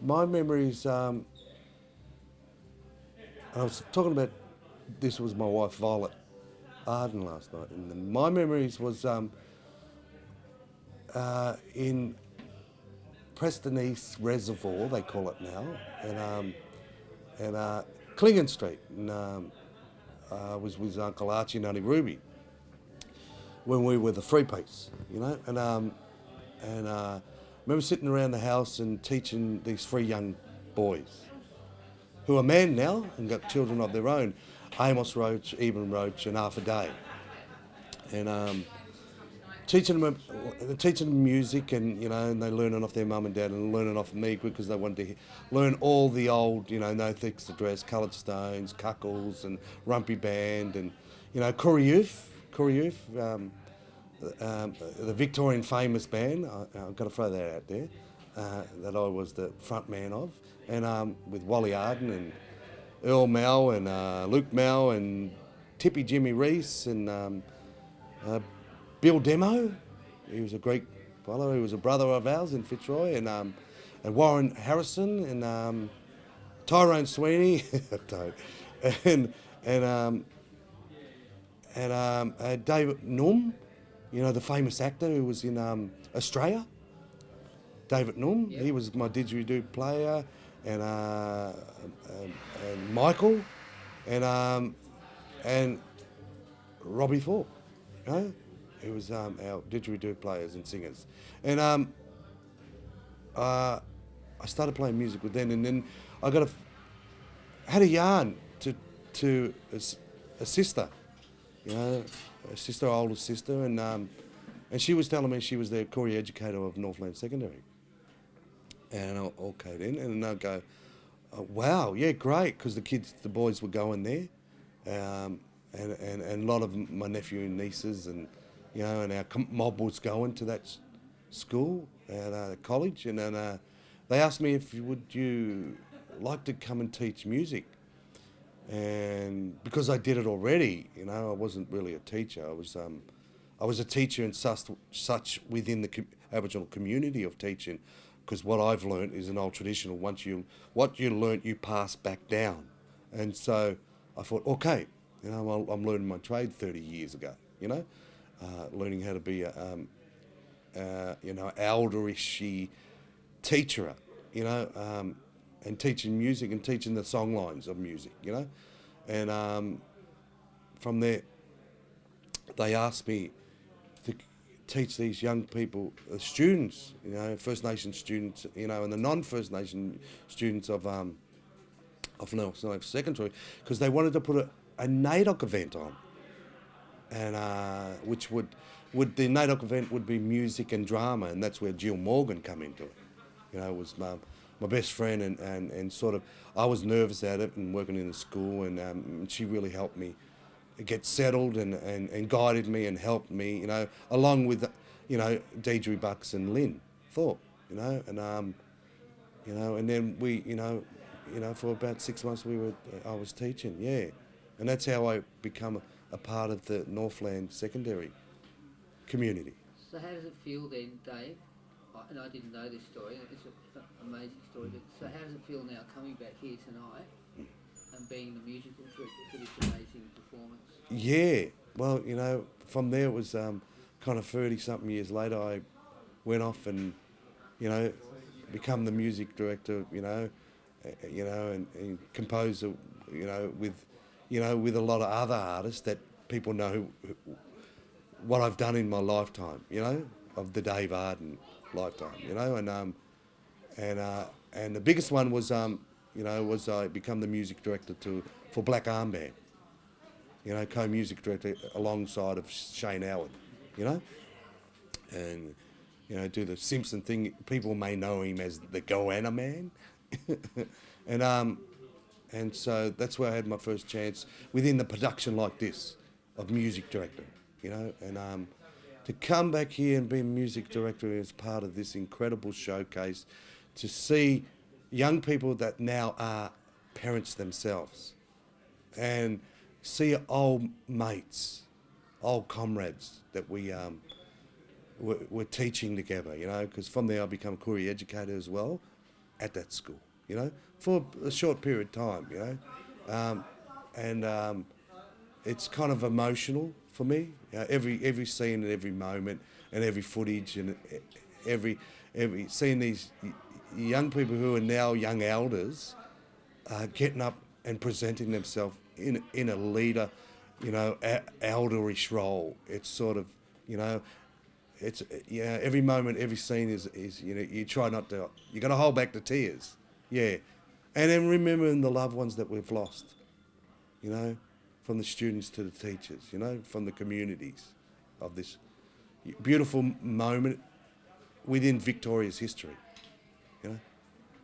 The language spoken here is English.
My memories, I was talking about, this was my wife Violet Arden last night, and my memories was in Preston East Reservoir, they call it now, and Clingan Street, and I was with Uncle Archie and Auntie Ruby when we were the three-piece, you know, and I remember sitting around the house and teaching these three young boys who are men now and got children of their own, Amos Roach, Eben Roach and Arthur Day, and teaching them music, and you know, and they learning off their mum and dad and learning off me because they wanted to learn all the old, you know, No Thicks to Dress, Coloured Stones, Cuckles and Rumpy Band, and you know, Koori Youth, the Victorian famous band. I've got to throw that out there, that I was the front man of, and with Wally Arden and Earl Mel and Luke Mel and Tippy Jimmy Reese and Bill Demo. He was a Greek fellow. He was a brother of ours in Fitzroy, and Warren Harrison and Tyrone Sweeney, and David Noom, you know, the famous actor who was in Australia. David Noom, yep. He was my didgeridoo player, and Michael, and Robbie Thorpe, you know, who was our didgeridoo players and singers, and I started playing music with them, and then I had a yarn to a sister, you know, a sister, older sister, and she was telling me she was the Koori educator of Northland Secondary, and okay then, and I'd go, oh, wow, yeah, great, because the boys were going there, and a lot of my nephew and nieces, and you know, and our mob was going to that school at college, and then they asked me if would you like to come and teach music, and because I did it already, you know, I wasn't really a teacher. I was a teacher and such within the Aboriginal community of teaching, because what I've learnt is an old traditional. What you learnt, you pass back down, and so I thought, okay, you know, I'm learning my trade 30 years ago, you know. Learning how to be you know, elderish teacher, you know, and teaching music and teaching the song lines of music, you know, and from there they asked me to teach these young people, students, you know, First Nation students, you know, and the non-First Nation students of Northland Secondary, because they wanted to put a NAIDOC event on. And which would the NAIDOC event would be music and drama, and that's where Jill Morgan come into it. You know, it was my best friend, and sort of I was nervous at it and working in the school, and she really helped me get settled and guided me and helped me, you know, along with, you know, Deidre Bucks and Lynn Thorpe, you know, and you know, and then we, you know, for about 6 months I was teaching, yeah, and that's how I become a part of the Northland Secondary community. So how does it feel then, Dave? And I didn't know this story, it's an amazing story, but so how does it feel now coming back here tonight and being the musical director for this amazing performance? Yeah, well, you know, from there it was kind of 30-something years later, I went off and, you know, become the music director, you know, and composer, you know, with a lot of other artists that people know what I've done in my lifetime, you know, of the Dave Arden lifetime, you know, and the biggest one was, you know, was I become the music director for Black Armband, you know, co-music director alongside of Shane Howard, you know, and, you know, do the Simpson thing. People may know him as the Goanna Man, and so that's where I had my first chance within the production like this of music director, you know, and to come back here and be a music director as part of this incredible showcase, to see young people that now are parents themselves, and see old mates, old comrades that we're teaching together, you know, because from there I become a Koori educator as well, at that school, you know, for a short period of time, you know, and it's kind of emotional for me. Every scene and every moment and every footage and every seeing these young people who are now young elders getting up and presenting themselves in a leader, you know, elderish role. It's sort of, you know, it's, yeah, every moment, every scene is, you know, you try not to, you got to hold back the tears, yeah, and then remembering the loved ones that we've lost, you know, from the students to the teachers, you know, from the communities of this beautiful moment within Victoria's history, you know.